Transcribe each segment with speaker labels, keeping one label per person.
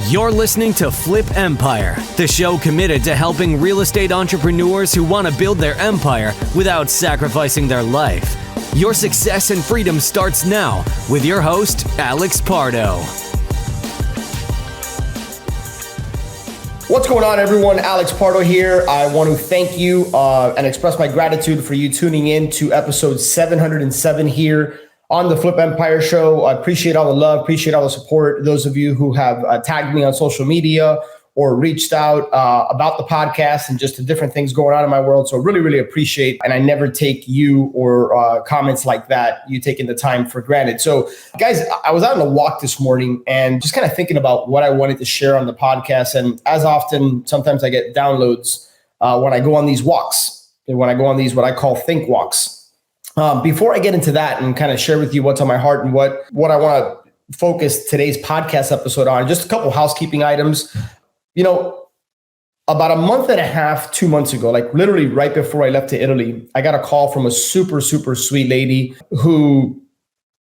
Speaker 1: You're listening to Flip Empire, the show committed to helping real estate entrepreneurs who want to build their empire without sacrificing their life. Your success and freedom starts now with your host, Alex Pardo.
Speaker 2: What's going on, everyone? Alex Pardo here. I want to thank you and express my gratitude for you tuning in to episode 707 here on the Flip Empire Show. I appreciate all the love, appreciate all the support. Those of you who have tagged me on social media or reached out about the podcast and just the different things going on in my world. So really, really appreciate, and I never take you or comments like that, you taking the time for granted. So guys, I was out on a walk this morning and just kind of thinking about what I wanted to share on the podcast. And as often, sometimes I get downloads when I go on these walks, and when I go on these, what I call think walks. Before I get into that and kind of share with you what's on my heart and what I want to focus today's podcast episode on, just a couple housekeeping items. You know, about a month and a half, 2 months ago, like literally right before I left to Italy, I got a call from a super, super sweet lady who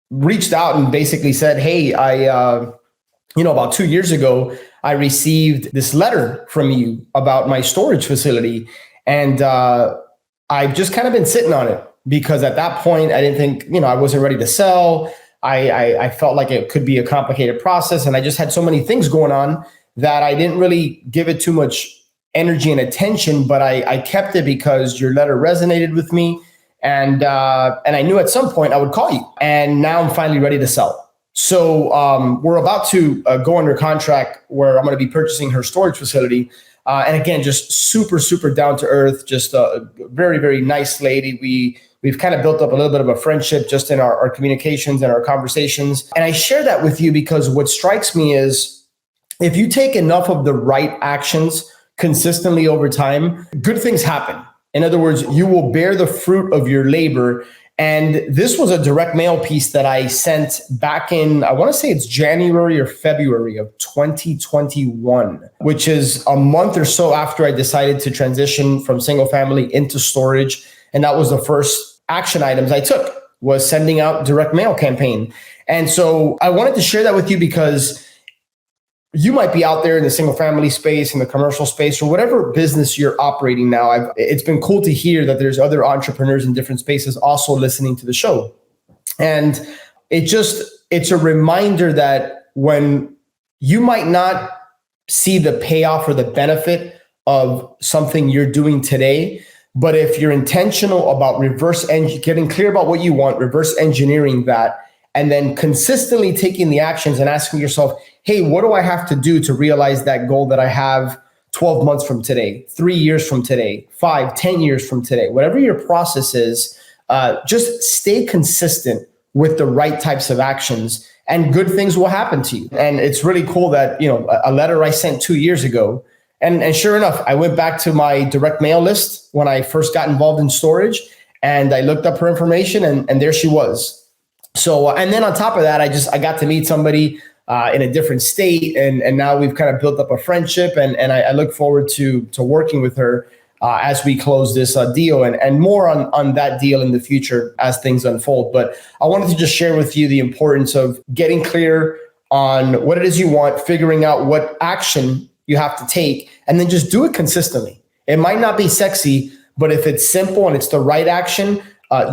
Speaker 2: reached out and basically said, hey, about 2 years ago, I received this letter from you about my storage facility. And I've just kind of been sitting on it. Because at that point, I didn't think, I wasn't ready to sell. I felt like it could be a complicated process. And I just had so many things going on that I didn't really give it too much energy and attention. But I kept it because your letter resonated with me. And I knew at some point I would call you. And now I'm finally ready to sell. So we're about to go under contract where I'm going to be purchasing her storage facility. And again, just super, super down to earth, just a very, very nice lady. We've kind of built up a little bit of a friendship just in our communications and our conversations. And I share that with you because what strikes me is if you take enough of the right actions consistently over time, good things happen. In other words, you will bear the fruit of your labor. And this was a direct mail piece that I sent back in, I want to say it's January or February of 2021, which is a month or so after I decided to transition from single family into storage. And that was the first action items I took, was sending out direct mail campaign. And so I wanted to share that with you because you might be out there in the single family space, in the commercial space, or whatever business you're operating now. It's been cool to hear that there's other entrepreneurs in different spaces also listening to the show. And it's a reminder that when you might not see the payoff or the benefit of something you're doing today, but if you're intentional about getting clear about what you want, reverse engineering that, and then consistently taking the actions and asking yourself, hey, what do I have to do to realize that goal that I have 12 months from today, 3 years from today, 5, 10 years from today, whatever your process is, just stay consistent with the right types of actions and good things will happen to you. And it's really cool that, a letter I sent 2 years ago, and sure enough, I went back to my direct mail list when I first got involved in storage and I looked up her information and there she was. So, and then on top of that, I got to meet somebody in a different state and now we've kind of built up a friendship and I look forward to working with her as we close this deal and more on that deal in the future as things unfold. But I wanted to just share with you the importance of getting clear on what it is you want, figuring out what action you have to take, and then just do it consistently. It might not be sexy, but if it's simple and it's the right action,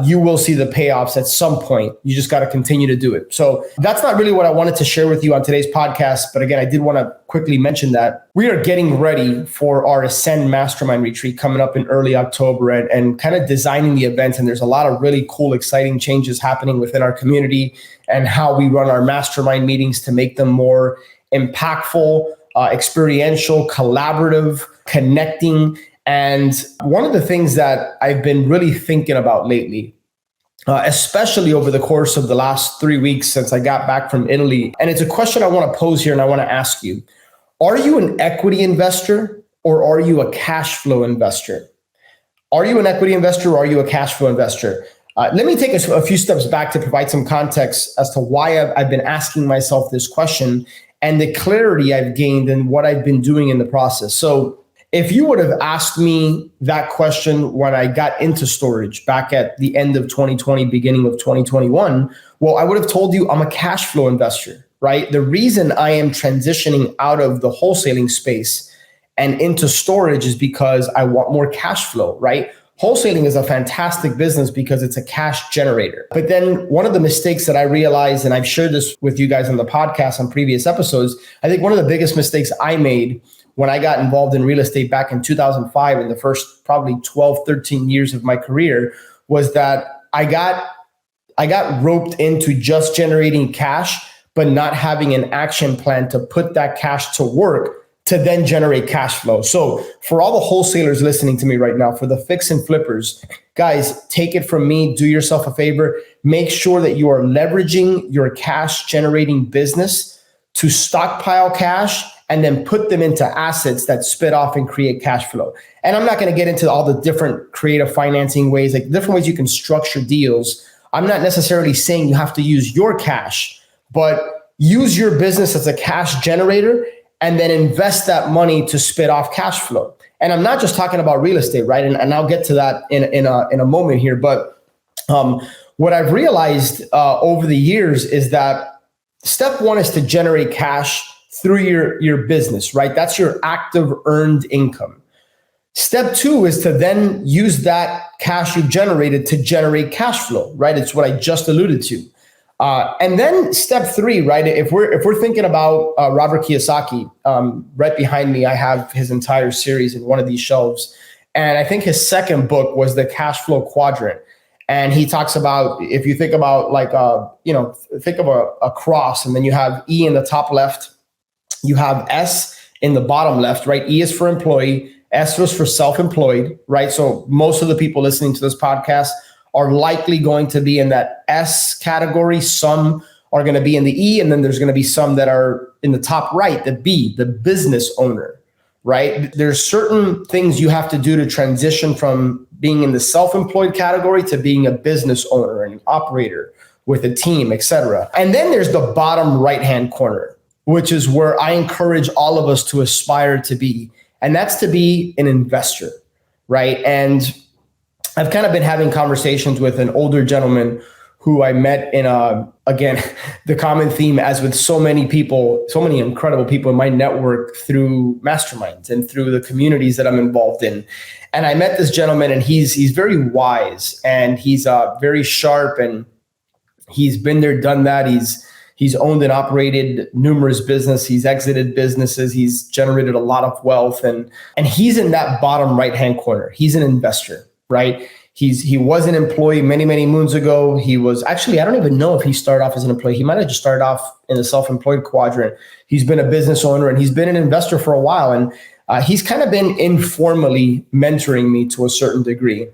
Speaker 2: you will see the payoffs at some point. You just got to continue to do it. So that's not really what I wanted to share with you on today's podcast. But again, I did want to quickly mention that we are getting ready for our Ascend Mastermind Retreat coming up in early October and kind of designing the event. And there's a lot of really cool, exciting changes happening within our community and how we run our mastermind meetings to make them more impactful, experiential, collaborative, connecting. And one of the things that I've been really thinking about lately, especially over the course of the last 3 weeks since I got back from Italy, and it's a question I want to pose here and I want to ask you, are you an equity investor or are you a cash flow investor? Are you an equity investor or are you a cash flow investor? Let me take a few steps back to provide some context as to why I've been asking myself this question and the clarity I've gained and what I've been doing in the process. So if you would have asked me that question when I got into storage back at the end of 2020, beginning of 2021, well, I would have told you I'm a cash flow investor, right? The reason I am transitioning out of the wholesaling space and into storage is because I want more cash flow, right? Wholesaling is a fantastic business because it's a cash generator. But then one of the mistakes that I realized, and I've shared this with you guys on the podcast on previous episodes, I think one of the biggest mistakes I made when I got involved in real estate back in 2005, in the first probably 12, 13 years of my career, was that I got roped into just generating cash, but not having an action plan to put that cash to work to then generate cash flow. So for all the wholesalers listening to me right now, for the fix and flippers, guys, take it from me, do yourself a favor, make sure that you are leveraging your cash generating business to stockpile cash and then put them into assets that spit off and create cash flow. And I'm not going to get into all the different creative financing ways, like different ways you can structure deals. I'm not necessarily saying you have to use your cash, but use your business as a cash generator and then invest that money to spit off cash flow. And I'm not just talking about real estate, right? And I'll get to that in a moment here. But what I've realized over the years is that step one is to generate cash through your business, right? That's your active earned income. Step two is to then use that cash you've generated to generate cash flow, right? It's what I just alluded to. And then step three, right? If we're thinking about Robert Kiyosaki, right behind me, I have his entire series in one of these shelves. And I think his second book was the cash flow quadrant. And he talks about, if you think about like, think of a cross, and then you have E in the top left, you have S in the bottom left, right? E is for employee, S was for self-employed, right? So most of the people listening to this podcast are likely going to be in that S category. Some are going to be in the E, and then there's going to be some that are in the top right, the B, the business owner, right? There's certain things you have to do to transition from being in the self-employed category to being a business owner and an operator with a team, etc. And then there's the bottom right-hand corner, which is where I encourage all of us to aspire to be. And that's to be an investor, right? And I've kind of been having conversations with an older gentleman who I met in again, the common theme, as with so many people, so many incredible people in my network through masterminds and through the communities that I'm involved in. And I met this gentleman, and he's very wise, and he's very sharp, and he's been there, done that. He's owned and operated numerous businesses. He's exited businesses. He's generated a lot of wealth, and he's in that bottom right-hand corner. He's an investor, right? He was an employee many, many moons ago. He was actually, I don't even know if he started off as an employee. He might have just started off in the self-employed quadrant. He's been a business owner, and he's been an investor for a while. And he's kind of been informally mentoring me to a certain degree.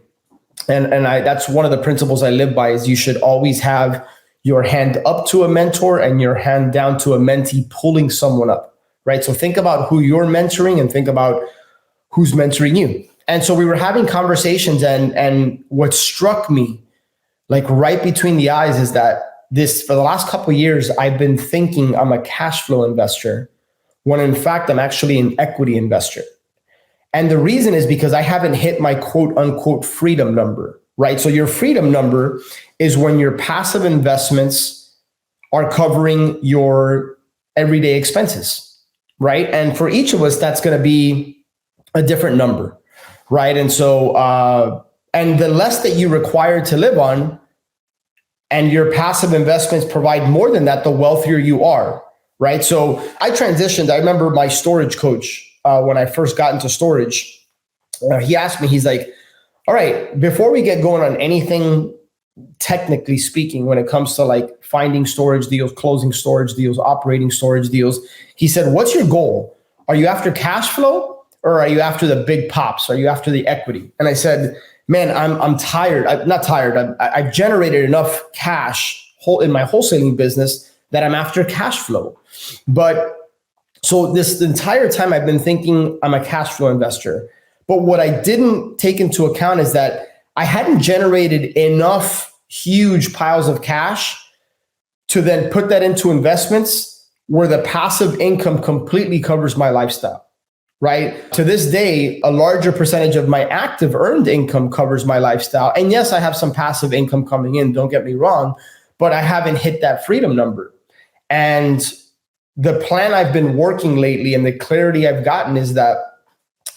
Speaker 2: And that's one of the principles I live by, is you should always have your hand up to a mentor and your hand down to a mentee pulling someone up, right? So think about who you're mentoring and think about who's mentoring you. And so we were having conversations, and what struck me like right between the eyes is that for the last couple of years, I've been thinking I'm a cash flow investor when in fact I'm actually an equity investor. And the reason is because I haven't hit my quote unquote freedom number, right? So your freedom number is when your passive investments are covering your everyday expenses, right? And for each of us, that's going to be a different number, right? And so, and the less that you require to live on, and your passive investments provide more than that, the wealthier you are, right? So I transitioned. I remember my storage coach, when I first got into storage, he asked me, he's like, all right, before we get going on anything, technically speaking, when it comes to like finding storage deals, closing storage deals, operating storage deals, he said, what's your goal? Are you after cash flow, or are you after the big pops? Are you after the equity? And I said, man, I'm tired. I'm not tired. I've generated enough cash in my wholesaling business that I'm after cash flow. But so this entire time I've been thinking I'm a cash flow investor. But what I didn't take into account is that I hadn't generated enough huge piles of cash to then put that into investments where the passive income completely covers my lifestyle, right? To this day, a larger percentage of my active earned income covers my lifestyle. And yes, I have some passive income coming in, don't get me wrong, but I haven't hit that freedom number. And the plan I've been working lately and the clarity I've gotten is that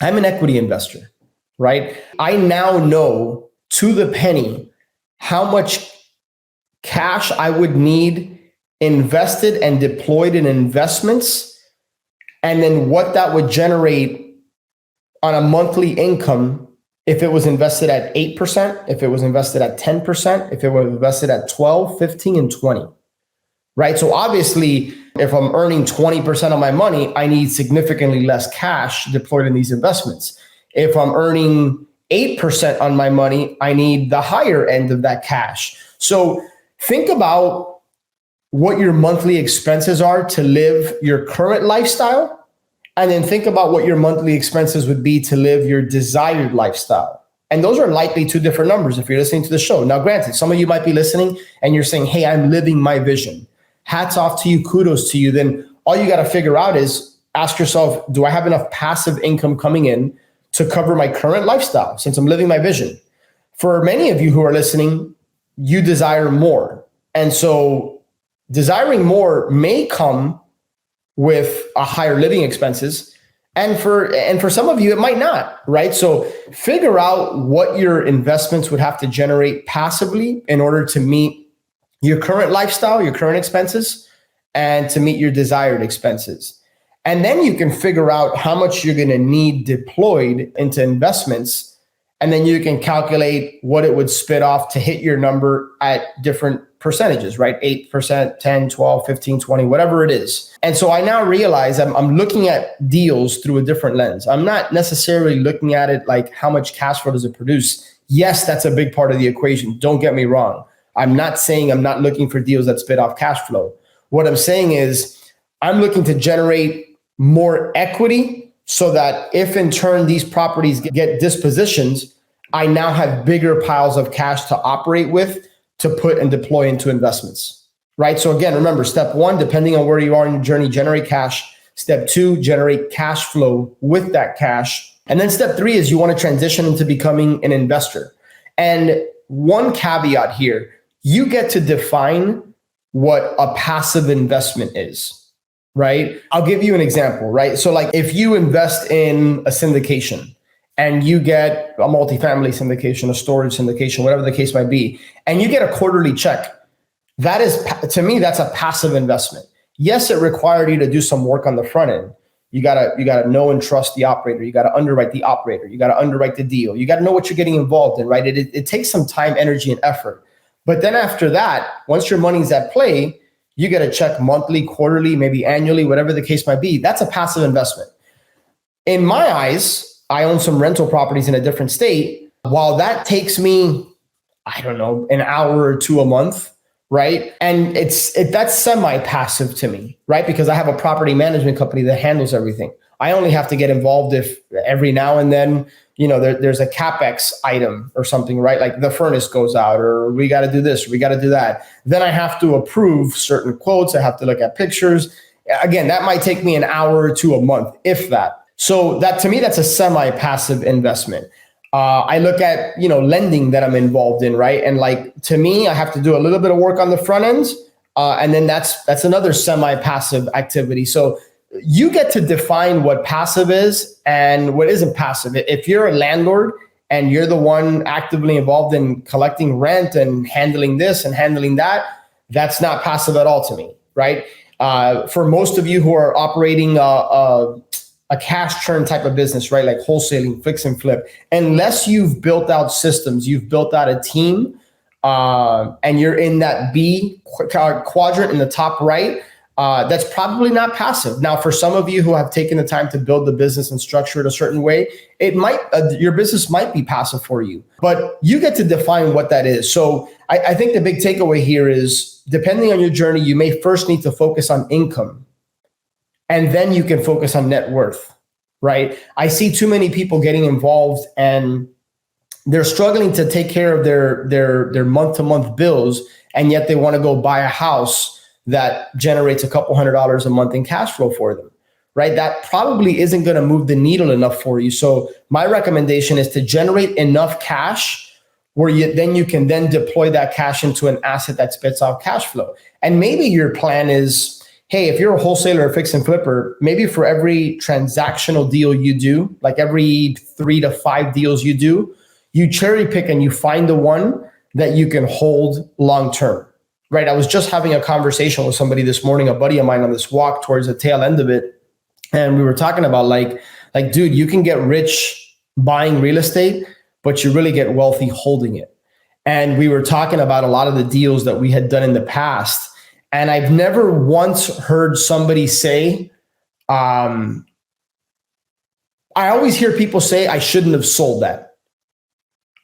Speaker 2: I'm an equity investor, right? I now know to the penny how much cash I would need invested and deployed in investments, and then what that would generate on a monthly income if it was invested at 8%, if it was invested at 10%, if it was invested at 12, 15, and 20, right? So obviously, if I'm earning 20% of my money, I need significantly less cash deployed in these investments. If I'm earning 8% on my money, I need the higher end of that cash. So think about what your monthly expenses are to live your current lifestyle, and then think about what your monthly expenses would be to live your desired lifestyle. And those are likely two different numbers if you're listening to the show. Now, granted, some of you might be listening and you're saying, hey, I'm living my vision. Hats off to you, kudos to you. Then all you got to figure out is ask yourself, do I have enough passive income coming in to cover my current lifestyle since I'm living my vision? For many of you who are listening, you desire more. And so desiring more may come with a higher living expenses. And for some of you, it might not, right? So figure out what your investments would have to generate passively in order to meet your current lifestyle, your current expenses, and to meet your desired expenses. And then you can figure out how much you're going to need deployed into investments. And then you can calculate what it would spit off to hit your number at different percentages, right? 8%, 10, 12, 15, 20, whatever it is. And so I now realize I'm looking at deals through a different lens. I'm not necessarily looking at it like how much cash flow does it produce. Yes, that's a big part of the equation. Don't get me wrong. I'm not saying I'm not looking for deals that spit off cash flow. What I'm saying is I'm looking to generate more equity so that if in turn these properties get dispositioned, I now have bigger piles of cash to operate with to put and deploy into investments, right? So again, remember, step one, depending on where you are in your journey, generate cash. Step two, generate cash flow with that cash. And then step three is you want to transition into becoming an investor. And one caveat here, you get to define what a passive investment is, right? I'll give you an example, right? So like if you invest in a syndication and you get a multifamily syndication, a storage syndication, whatever the case might be, and you get a quarterly check, that is, to me, that's a passive investment. Yes, it required you to do some work on the front end. You gotta know and trust the operator. You gotta underwrite the operator. You gotta underwrite the deal. You gotta know what you're getting involved in, right? It takes some time, energy, and effort. But then after that, once your money's at play, you get a check monthly, quarterly, maybe annually, whatever the case might be. That's a passive investment. In my eyes, I own some rental properties in a different state. While that takes me, I don't know, an hour or two a month, right? And that's semi-passive to me, right? Because I have a property management company that handles everything. I only have to get involved if every now and then, there's a CapEx item or something, right? Like the furnace goes out or we got to do this, or we got to do that. Then I have to approve certain quotes. I have to look at pictures. Again, that might take me an hour or two a month, if that. So that, to me, that's a semi-passive investment. I look at, lending that I'm involved in, right? And like, to me, I have to do a little bit of work on the front end. And then that's another semi-passive activity. So you get to define what passive is and what isn't passive. If you're a landlord and you're the one actively involved in collecting rent and handling this and handling that, that's not passive at all to me, right? For most of you who are operating a cash churn type of business, right? Like wholesaling, fix and flip, unless you've built out systems, you've built out a team, and you're in that B quadrant in the top right, that's probably not passive. Now, for some of you who have taken the time to build the business and structure it a certain way, it might your business might be passive for you, but you get to define what that is. So I think the big takeaway here is, depending on your journey, you may first need to focus on income, and then you can focus on net worth, right? I see too many people getting involved and they're struggling to take care of their month-to-month bills, and yet they want to go buy a house that generates a couple $100s a month in cash flow for them, right? That probably isn't going to move the needle enough for you. So my recommendation is to generate enough cash where you can deploy that cash into an asset that spits out cash flow. And maybe your plan is, hey, if you're a wholesaler or fix and flipper, maybe for every transactional deal you do, like every 3 to 5 deals you do, you cherry pick and you find the one that you can hold long term, right? I was just having a conversation with somebody this morning, a buddy of mine, on this walk towards the tail end of it. And we were talking about like, dude, you can get rich buying real estate, but you really get wealthy holding it. And we were talking about a lot of the deals that we had done in the past. And I've never once heard somebody say, I always hear people say, I shouldn't have sold that.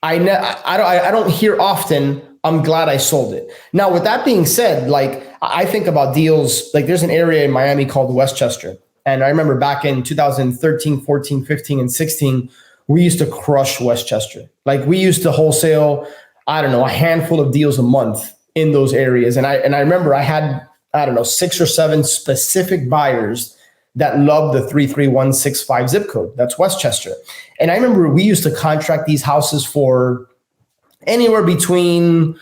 Speaker 2: I don't hear often, I'm glad I sold it. Now, with that being said, like I think about deals, like there's an area in Miami called Westchester. And I remember back in 2013, 14, 15, and 16, we used to crush Westchester. Like we used to wholesale, I don't know, a handful of deals a month in those areas. And I remember I had, 6 or 7 specific buyers that loved the 33165 zip code. That's Westchester. And I remember we used to contract these houses for anywhere between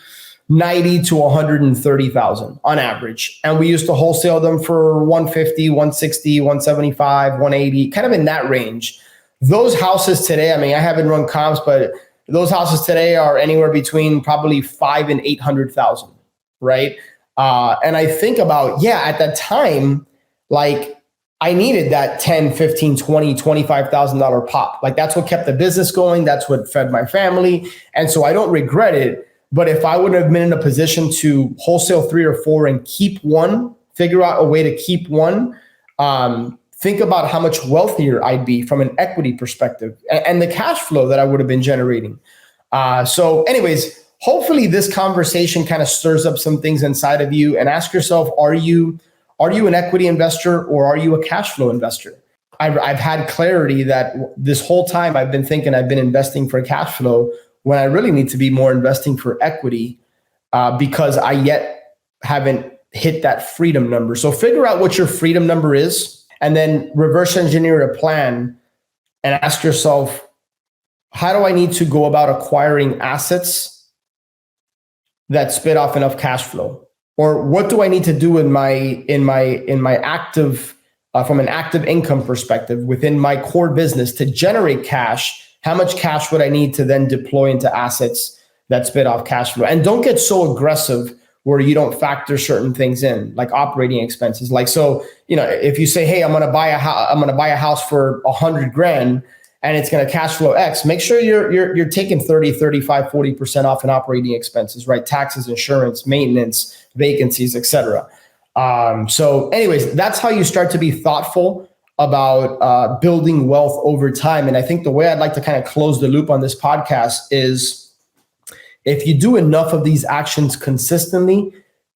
Speaker 2: 90 to 130,000 on average. And we used to wholesale them for 150, 160, 175, 180, kind of in that range. Those houses today, I mean, I haven't run comps, but those houses today are anywhere between probably 5 and 800,000, right? And I think about, at that time, like I needed that 10, 15, 20, $25,000 pop. Like that's what kept the business going. That's what fed my family. And so I don't regret it. But if I would have been in a position to wholesale 3 or 4 and keep one, figure out a way to keep one, think about how much wealthier I'd be from an equity perspective and the cash flow that I would have been generating. So anyways, hopefully this conversation kind of stirs up some things inside of you, and ask yourself, are you an equity investor or are you a cash flow investor? I've had clarity that this whole time I've been thinking I've been investing for cash flow when I really need to be more investing for equity because I yet haven't hit that freedom number. So figure out what your freedom number is, and then reverse engineer a plan and ask yourself, how do I need to go about acquiring assets that spit off enough cash flow? Or what do I need to do in my active, from an active income perspective within my core business to generate cash? How much cash would I need to then deploy into assets that spit off cash flow? And don't get so aggressive where you don't factor certain things in, like operating expenses. Like, so, if you say, hey, I'm going to buy a house for $100,000 and it's going to cash flow X, make sure you're taking 30, 35, 40% off in operating expenses, right? Taxes, insurance, maintenance, vacancies, etc. So anyways, that's how you start to be thoughtful about building wealth over time. And I think the way I'd like to kind of close the loop on this podcast is, if you do enough of these actions consistently,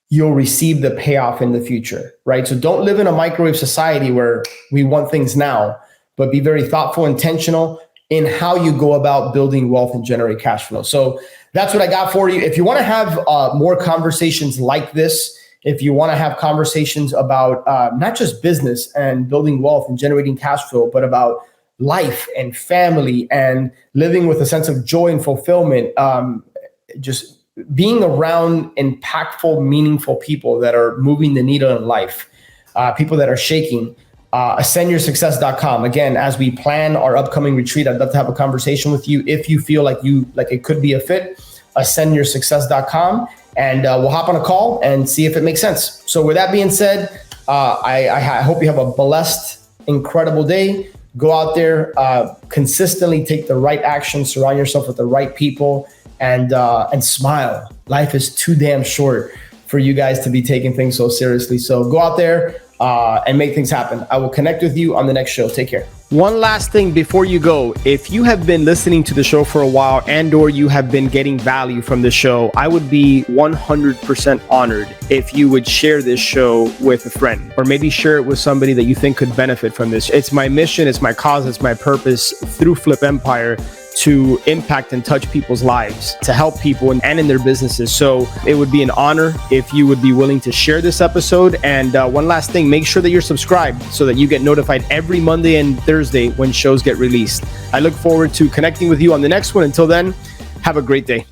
Speaker 2: you'll receive the payoff in the future, right? So don't live in a microwave society where we want things now, but be very thoughtful, intentional in how you go about building wealth and generate cash flow. So that's what I got for you. If you want to have more conversations like this, if you want to have conversations about not just business and building wealth and generating cash flow, but about life and family and living with a sense of joy and fulfillment, just being around impactful, meaningful people that are moving the needle in life, people that are shaking, ascendyoursuccess.com. Again, as we plan our upcoming retreat, I'd love to have a conversation with you. If you feel like it could be a fit, ascendyoursuccess.com, and we'll hop on a call and see if it makes sense. So with that being said, I hope you have a blessed, incredible day. Go out there, consistently take the right action, surround yourself with the right people, and smile. Life is too damn short for you guys to be taking things so seriously. So go out there and make things happen. I will connect with you on the next show. Take care. One last thing before you go. If you have been listening to the show for a while and or you have been getting value from the show, I would be 100% honored if you would share this show with a friend, or maybe share it with somebody that you think could benefit from this. It's my mission, it's my cause, it's my purpose through Flip Empire to impact and touch people's lives, to help people and in their businesses. So it would be an honor if you would be willing to share this episode. And one last thing, make sure that you're subscribed so that you get notified every Monday and Thursday when shows get released. I look forward to connecting with you on the next one. Until then, have a great day.